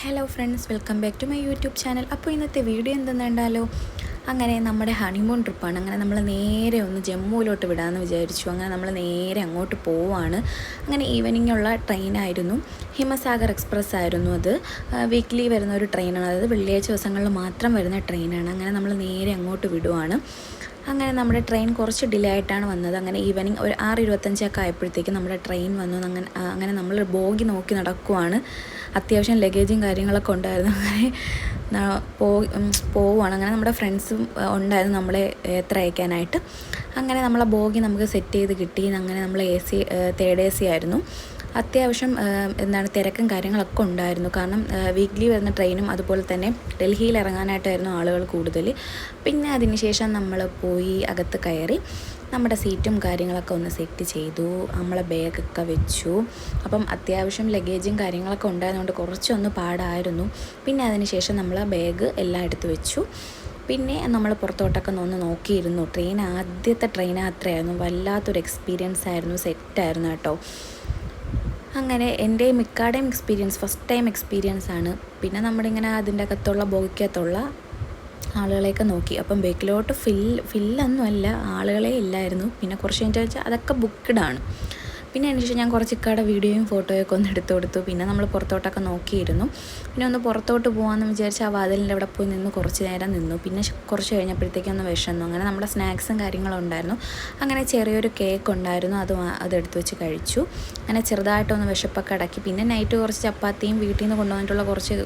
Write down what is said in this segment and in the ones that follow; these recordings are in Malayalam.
Hello friends, welcome back to my YouTube channel. അപ്പോൾ ഇന്നത്തെ വീഡിയോ എന്തെന്നുണ്ടാലോ, അങ്ങനെ നമ്മുടെ ഹണിമൂൺ ട്രിപ്പാണ്. അങ്ങനെ നമ്മൾ നേരെ ഒന്ന് ജമ്മുവിലോട്ട് വിടാമെന്ന് വിചാരിച്ചു. അങ്ങനെ നമ്മൾ നേരെ അങ്ങോട്ട് പോവുകയാണ്. അങ്ങനെ ഈവനിങ് ഉള്ള ട്രെയിനായിരുന്നു, ഹിമസാഗർ എക്സ്പ്രസ് ആയിരുന്നു. അത് വീക്ക്ലി വരുന്ന ഒരു ട്രെയിനാണ്, അതായത് വെള്ളിയാഴ്ച ദിവസങ്ങളിൽ മാത്രം വരുന്ന ട്രെയിനാണ്. അങ്ങനെ നമ്മൾ നേരെ അങ്ങോട്ട് വിടുവാണ്. അങ്ങനെ നമ്മുടെ ട്രെയിൻ കുറച്ച് ഡിലേ ആയിട്ടാണ് വന്നത്. അങ്ങനെ ഈവനിങ് ഒരു 6:25 ആയപ്പോഴത്തേക്ക് നമ്മുടെ ട്രെയിൻ വന്നു. അങ്ങനെ നമ്മൾ ബോഗി നോക്കി നടക്കുവാണ്. അത്യാവശ്യം ലഗേജും കാര്യങ്ങളൊക്കെ ഉണ്ടായിരുന്നു. അങ്ങനെ പോവുകയാണ്. അങ്ങനെ നമ്മുടെ ഫ്രണ്ട്സും ഉണ്ടായിരുന്നു നമ്മളെ യാത്ര അയക്കാനായിട്ട്. അങ്ങനെ നമ്മളെ ബോഗി നമുക്ക് സെറ്റ് ചെയ്ത് കിട്ടി. അങ്ങനെ നമ്മൾ തേർഡ് AC ആയിരുന്നു. അത്യാവശ്യം തിരക്കും കാര്യങ്ങളൊക്കെ ഉണ്ടായിരുന്നു. കാരണം വീക്ക്ലി വരുന്ന ട്രെയിനും അതുപോലെ തന്നെ ഡൽഹിയിൽ ഇറങ്ങാനായിട്ടായിരുന്നു ആളുകൾ കൂടുതൽ. പിന്നെ അതിനുശേഷം നമ്മൾ പോയി അകത്ത് കയറി നമ്മുടെ സീറ്റും കാര്യങ്ങളൊക്കെ ഒന്ന് സെറ്റ് ചെയ്തു. നമ്മളെ ബാഗൊക്കെ വെച്ചു. അപ്പം അത്യാവശ്യം ലഗേജും കാര്യങ്ങളൊക്കെ ഉണ്ടായതുകൊണ്ട് കുറച്ചൊന്ന് പാടായിരുന്നു. പിന്നെ അതിനുശേഷം നമ്മൾ ബാഗ് എല്ലാം എടുത്ത് വെച്ചു. പിന്നെ നമ്മൾ പുറത്തോട്ടൊക്കെ ഒന്ന് നോക്കിയിരുന്നു. ആദ്യത്തെ ട്രെയിൻ യാത്രയായിരുന്നു. വല്ലാത്തൊരു എക്സ്പീരിയൻസ് ആയിരുന്നു. സെറ്റായിരുന്നു കേട്ടോ. അങ്ങനെ എൻ്റെ മിക്കാടെയും എക്സ്പീരിയൻസ് ഫസ്റ്റ് ടൈം എക്സ്പീരിയൻസ് ആണ്. പിന്നെ നമ്മളിങ്ങനെ അതിൻ്റെ അകത്തുള്ള ബോഗിക്കകത്തുള്ള ആളുകളെയൊക്കെ നോക്കി. അപ്പം ബേക്കിലോട്ട് ഫില്ലൊന്നുമല്ല, ആളുകളെ ഇല്ലായിരുന്നു. പിന്നെ കുറച്ച് കഴിഞ്ഞിട്ട് വെച്ചാൽ അതൊക്കെ ബുക്ക്ഡാണ്. പിന്നെ അതിനുശേഷം ഞാൻ കുറച്ച് ഇക്കയുടെ വീഡിയോയും ഫോട്ടോയൊക്കെ ഒന്ന് എടുത്തു കൊടുത്തു. പിന്നെ നമ്മൾ പുറത്തോട്ടൊക്കെ നോക്കിയിരുന്നു. പിന്നെ ഒന്ന് പുറത്തോട്ട് പോകാമെന്ന് വിചാരിച്ച് ആ വാതിലിൻ്റെ അവിടെ പോയി നിന്ന് കുറച്ച് നേരം നിന്നു. പിന്നെ കുറച്ച് കഴിഞ്ഞപ്പോഴത്തേക്കും ഒന്ന് വിശന്നു. അങ്ങനെ നമ്മുടെ സ്നാക്സും കാര്യങ്ങളും ഉണ്ടായിരുന്നു. അങ്ങനെ ചെറിയൊരു കേക്ക് ഉണ്ടായിരുന്നു, അതെടുത്ത് വെച്ച് കഴിച്ചു. അങ്ങനെ ചെറുതായിട്ടൊന്ന് വിശപ്പൊക്കെ അടക്കി. പിന്നെ നൈറ്റ് കുറച്ച് ചപ്പാത്തിയും വീട്ടിൽ നിന്ന് കൊണ്ടുവന്നിട്ടുള്ള കുറച്ച്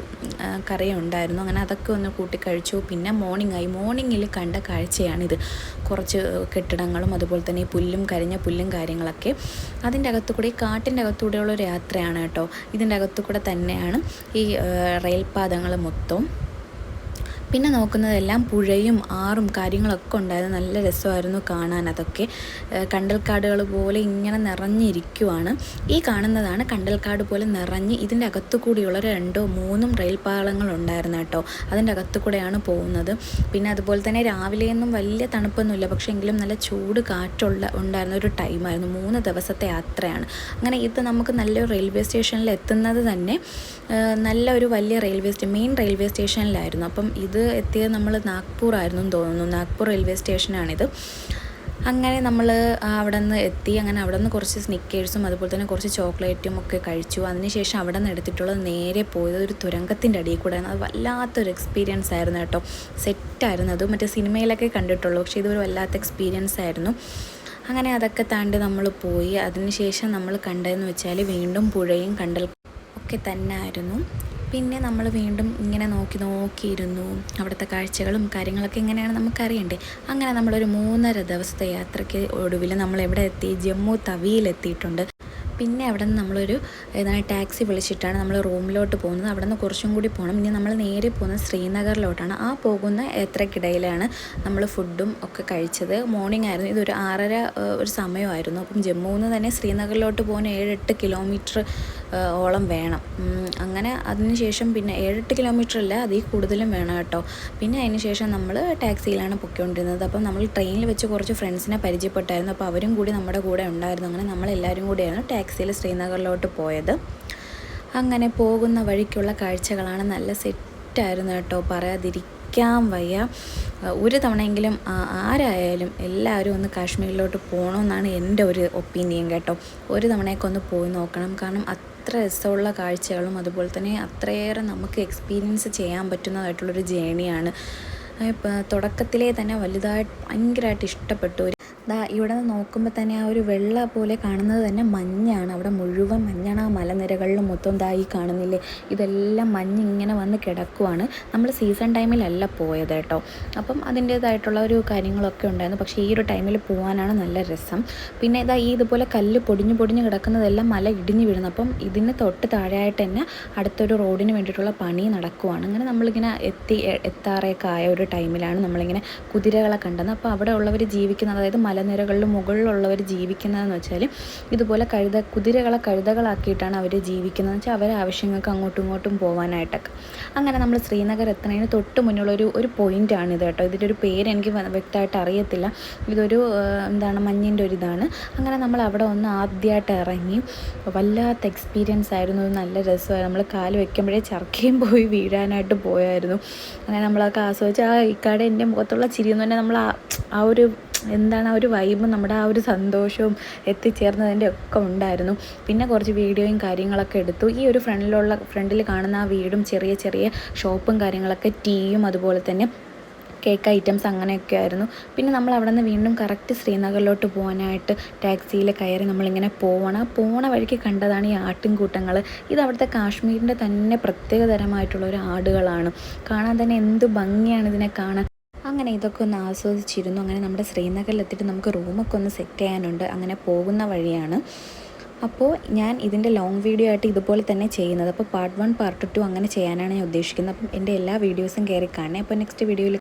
കറിയും ഉണ്ടായിരുന്നു. അങ്ങനെ അതൊക്കെ ഒന്ന് കൂട്ടി കഴിച്ചു. പിന്നെ മോർണിംഗിൽ കണ്ട കാഴ്ചയാണിത്. കുറച്ച് കെട്ടിടങ്ങളും അതുപോലെ തന്നെ ഈ കരിഞ്ഞ പുല്ലും കാര്യങ്ങളൊക്കെ. അതിൻ്റെ അകത്തുകൂടി കാട്ടിൻ്റെ അകത്തൂടെയുള്ളൊരു യാത്രയാണ് കേട്ടോ. ഇതിൻ്റെ അകത്തുകൂടെ തന്നെയാണ് ഈ റെയിൽപാതകൾ മൊത്തം. പിന്നെ നോക്കുന്നതെല്ലാം പുഴയും ആറും കാര്യങ്ങളൊക്കെ ഉണ്ടായിരുന്നു. നല്ല രസമായിരുന്നു കാണാൻ. അതൊക്കെ കണ്ടൽക്കാടുകൾ പോലെ ഇങ്ങനെ നിറഞ്ഞിരിക്കുവാണ്. ഈ കാണുന്നതാണ് കണ്ടൽക്കാട് പോലെ നിറഞ്ഞ് ഇതിൻ്റെ അകത്തു കൂടിയുള്ള 2-3 റെയിൽ പാളങ്ങളുണ്ടായിരുന്നു കേട്ടോ. അതിൻ്റെ അകത്തു കൂടെയാണ് പോകുന്നത്. പിന്നെ അതുപോലെ തന്നെ രാവിലെയൊന്നും വലിയ തണുപ്പൊന്നുമില്ല, പക്ഷേ എങ്കിലും നല്ല ചൂട് ഉണ്ടായിരുന്ന ഒരു ടൈമായിരുന്നു. 3 ദിവസത്തെ യാത്രയാണ്. അങ്ങനെ ഇത് നമുക്ക് നല്ലൊരു റെയിൽവേ സ്റ്റേഷനിൽ എത്തുന്നത് തന്നെ നല്ലൊരു വലിയ മെയിൻ റെയിൽവേ സ്റ്റേഷനിലായിരുന്നു. അപ്പം ഇത് എത്തിയത് നമ്മൾ നാഗ്പൂർ ആയിരുന്നു തോന്നുന്നു. നാഗ്പൂർ റെയിൽവേ സ്റ്റേഷനാണിത്. അങ്ങനെ നമ്മൾ അവിടെ നിന്ന് എത്തി. അങ്ങനെ അവിടെ നിന്ന് കുറച്ച് സ്നിക്കേഴ്സും അതുപോലെ തന്നെ കുറച്ച് ചോക്ലേറ്റും ഒക്കെ കഴിച്ചു. അതിനുശേഷം അവിടെ നിന്ന് എടുത്തിട്ടുള്ളത് നേരെ പോയത് ഒരു തുരങ്കത്തിൻ്റെ അടിയിൽ കൂടെ. അത് വല്ലാത്തൊരു എക്സ്പീരിയൻസ് ആയിരുന്നു കേട്ടോ. സെറ്റായിരുന്നു. അത് മറ്റേ സിനിമയിലൊക്കെ കണ്ടിട്ടുള്ളൂ, പക്ഷേ ഇതൊരു വല്ലാത്ത എക്സ്പീരിയൻസ് ആയിരുന്നു. അങ്ങനെ അതൊക്കെ താണ്ടി നമ്മൾ പോയി. അതിനുശേഷം നമ്മൾ കണ്ടതെന്ന് വെച്ചാൽ വീണ്ടും പുഴയും കണ്ടൽ ഒക്കെ തന്നെ ആയിരുന്നു. പിന്നെ നമ്മൾ വീണ്ടും ഇങ്ങനെ നോക്കിയിരുന്നു. അവിടുത്തെ കാഴ്ചകളും കാര്യങ്ങളൊക്കെ എങ്ങനെയാണ് നമുക്കറിയണ്ടേ. അങ്ങനെ നമ്മളൊരു 3.5 ദിവസത്തെ യാത്രയ്ക്ക് ഒടുവിൽ നമ്മൾ എവിടെ എത്തി? ജമ്മു തവിയിലെത്തിയിട്ടുണ്ട്. പിന്നെ അവിടെ നിന്ന് നമ്മളൊരു ടാക്സി വിളിച്ചിട്ടാണ് നമ്മൾ റൂമിലോട്ട് പോകുന്നത്. അവിടെ നിന്ന് കുറച്ചും കൂടി പോകണം. ഇനി നമ്മൾ നേരെ പോകുന്നത് ശ്രീനഗറിലോട്ടാണ്. ആ പോകുന്ന യാത്രക്കിടയിലാണ് നമ്മൾ ഫുഡും ഒക്കെ കഴിച്ചത്. മോർണിംഗ് ആയിരുന്നു. ഇതൊരു 6:30 ഒരു സമയമായിരുന്നു. അപ്പം ജമ്മുവിൽ നിന്ന് തന്നെ ശ്രീനഗറിലോട്ട് പോകാൻ 7-8 കിലോമീറ്റർ ഓളം വേണം. അങ്ങനെ അതിനുശേഷം പിന്നെ 7-8 കിലോമീറ്റർ അല്ല, അതിൽ കൂടുതലും വേണം കേട്ടോ. പിന്നെ അതിന് ശേഷം നമ്മൾ ടാക്സിയിലാണ് പൊയ്ക്കൊണ്ടിരുന്നത്. അപ്പം നമ്മൾ ട്രെയിനിൽ വെച്ച് കുറച്ച് ഫ്രണ്ട്സിനെ പരിചയപ്പെട്ടായിരുന്നു. അപ്പോൾ അവരും കൂടി നമ്മുടെ കൂടെ ഉണ്ടായിരുന്നു. അങ്ങനെ നമ്മളെല്ലാവരും കൂടിയാണ് ടാക്സിയിൽ ശ്രീനഗറിലോട്ട് പോയത്. അങ്ങനെ പോകുന്ന വഴിക്കുള്ള കാഴ്ചകളാണ് നല്ല സെറ്റായിരുന്നു കേട്ടോ. പറയാതിരിക്കാൻ വയ്യ. ഒരു തവണയെങ്കിലും ആരായാലും എല്ലാവരും ഒന്ന് കാശ്മീരിലോട്ട് പോകണമെന്നാണ് എൻ്റെ ഒരു ഒപ്പീനിയൻ കേട്ടോ. ഒരു തവണയൊക്കെ ഒന്ന് പോയി നോക്കണം. കാരണം അത്ര രസമുള്ള കാഴ്ചകളും അതുപോലെ തന്നെ അത്രയേറെ നമുക്ക് എക്സ്പീരിയൻസ് ചെയ്യാൻ പറ്റുന്നതായിട്ടുള്ളൊരു ജേണിയാണ്. തുടക്കത്തിലേ തന്നെ ഭയങ്കരമായിട്ട് ഇഷ്ടപ്പെട്ടു. ഇവിടെ നിന്ന് നോക്കുമ്പോൾ തന്നെ ആ ഒരു വെള്ള പോലെ കാണുന്നത് തന്നെ മഞ്ഞാണ്. അവിടെ മുഴുവൻ മഞ്ഞാണ്. ആ മലനിരകളിലും മൊത്തം ഈ കാണുന്നില്ലേ, ഇതെല്ലാം മഞ്ഞിങ്ങനെ വന്ന് കിടക്കുവാണ്. നമ്മൾ സീസൺ ടൈമിലല്ല പോയത് കേട്ടോ. അപ്പം അതിൻ്റേതായിട്ടുള്ള ഒരു കാര്യങ്ങളൊക്കെ ഉണ്ടായിരുന്നു. പക്ഷേ ഈ ഒരു ടൈമിൽ പോകാനാണ് നല്ല രസം. പിന്നെ ഇതുപോലെ കല്ല് പൊടിഞ്ഞ് കിടക്കുന്നതെല്ലാം മല ഇടിഞ്ഞ് വീഴുന്നു. അപ്പം ഇതിന് തൊട്ട് താഴെയായിട്ട് തന്നെ അടുത്തൊരു റോഡിന് വേണ്ടിയിട്ടുള്ള പണി നടക്കുവാണ്. അങ്ങനെ നമ്മളിങ്ങനെ എത്താറേക്കായ ഒരു ടൈമിലാണ് നമ്മളിങ്ങനെ കുതിരകളെ കണ്ടത്. അപ്പോൾ അവിടെ ഉള്ളവർ ജീവിക്കുന്നത്, അതായത് മലനിരകളിലും മുകളിലുള്ളവർ ജീവിക്കുന്നതെന്ന് വെച്ചാൽ ഇതുപോലെ കുതിരകളെ കഴുതകളാക്കിയിട്ടാണ് അവർ ജീവിക്കുന്നത് വെച്ചാൽ അവരെ ആവശ്യങ്ങൾക്ക് അങ്ങോട്ടും ഇങ്ങോട്ടും പോകാനായിട്ടൊക്കെ. അങ്ങനെ നമ്മൾ ശ്രീനഗർ എത്തുന്നതിന് തൊട്ട് മുന്നിലുള്ളൊരു പോയിൻ്റാണിത് കേട്ടോ. ഇതിൻ്റെ ഒരു പേര് എനിക്ക് വ്യക്തമായിട്ട് അറിയത്തില്ല. ഇതൊരു മഞ്ഞിൻ്റെ ഒരു ഇതാണ്. അങ്ങനെ നമ്മൾ അവിടെ ഒന്ന് ആദ്യമായിട്ട് ഇറങ്ങി. വല്ലാത്ത എക്സ്പീരിയൻസ് ആയിരുന്നു. നല്ല രസമായി. നമ്മൾ കാല് വയ്ക്കുമ്പോഴേ ചർക്കയും പോയി വീഴാനായിട്ട് പോയായിരുന്നു. അങ്ങനെ നമ്മളൊക്കെ ആസ്വദിച്ച് ഇക്കാടെ എൻ്റെ മുഖത്തുള്ള ചിരി എന്ന് പറഞ്ഞാൽ നമ്മൾ ആ ഒരു വൈബും നമ്മുടെ ആ ഒരു സന്തോഷവും എത്തിച്ചേർന്നതിൻ്റെ ഒക്കെ ഉണ്ടായിരുന്നു. പിന്നെ കുറച്ച് വീഡിയോയും കാര്യങ്ങളൊക്കെ എടുത്തു. ഈ ഒരു ഫ്രണ്ടിൽ കാണുന്ന ആ വീടും ചെറിയ ചെറിയ ഷോപ്പും കാര്യങ്ങളൊക്കെ, ടീയും അതുപോലെ തന്നെ കേക്ക് ഐറ്റംസ് അങ്ങനെയൊക്കെ ആയിരുന്നു. പിന്നെ നമ്മൾ അവിടെ നിന്ന് വീണ്ടും കറക്റ്റ് ശ്രീനഗറിലോട്ട് പോകാനായിട്ട് ടാക്സിയിൽ കയറി നമ്മളിങ്ങനെ പോവണം. പോണ വഴിക്ക് കണ്ടതാണ് ഈ ആട്ടിൻകൂട്ടങ്ങൾ. ഇത് അവിടുത്തെ കാശ്മീരിൻ്റെ തന്നെ പ്രത്യേകതരമായിട്ടുള്ള ഒരു ആടുകളാണ്. കാണാൻ തന്നെ എന്ത് ഭംഗിയാണ് ഇതിനെ കാണാൻ. അങ്ങനെ ഇതൊക്കെ ഒന്ന് ആസ്വദിച്ചിരുന്നു. അങ്ങനെ നമ്മുടെ ശ്രീനഗറിലെത്തിയിട്ട് നമുക്ക് റൂമൊക്കെ ഒന്ന് സെറ്റ് ചെയ്യാനുണ്ട്. അങ്ങനെ പോകുന്ന വഴിയാണ്. അപ്പോൾ ഞാൻ ഇതിൻ്റെ ലോങ് വീഡിയോ ആയിട്ട് ഇതുപോലെ തന്നെ ചെയ്യുന്നത്. അപ്പോൾ പാർട്ട് 1 പാർട്ട് 2 അങ്ങനെ ചെയ്യാനാണ് ഞാൻ ഉദ്ദേശിക്കുന്നത്. അപ്പം എൻ്റെ എല്ലാ വീഡിയോസും കയറി കാണണേ. അപ്പോൾ നെക്സ്റ്റ് വീഡിയോയിൽ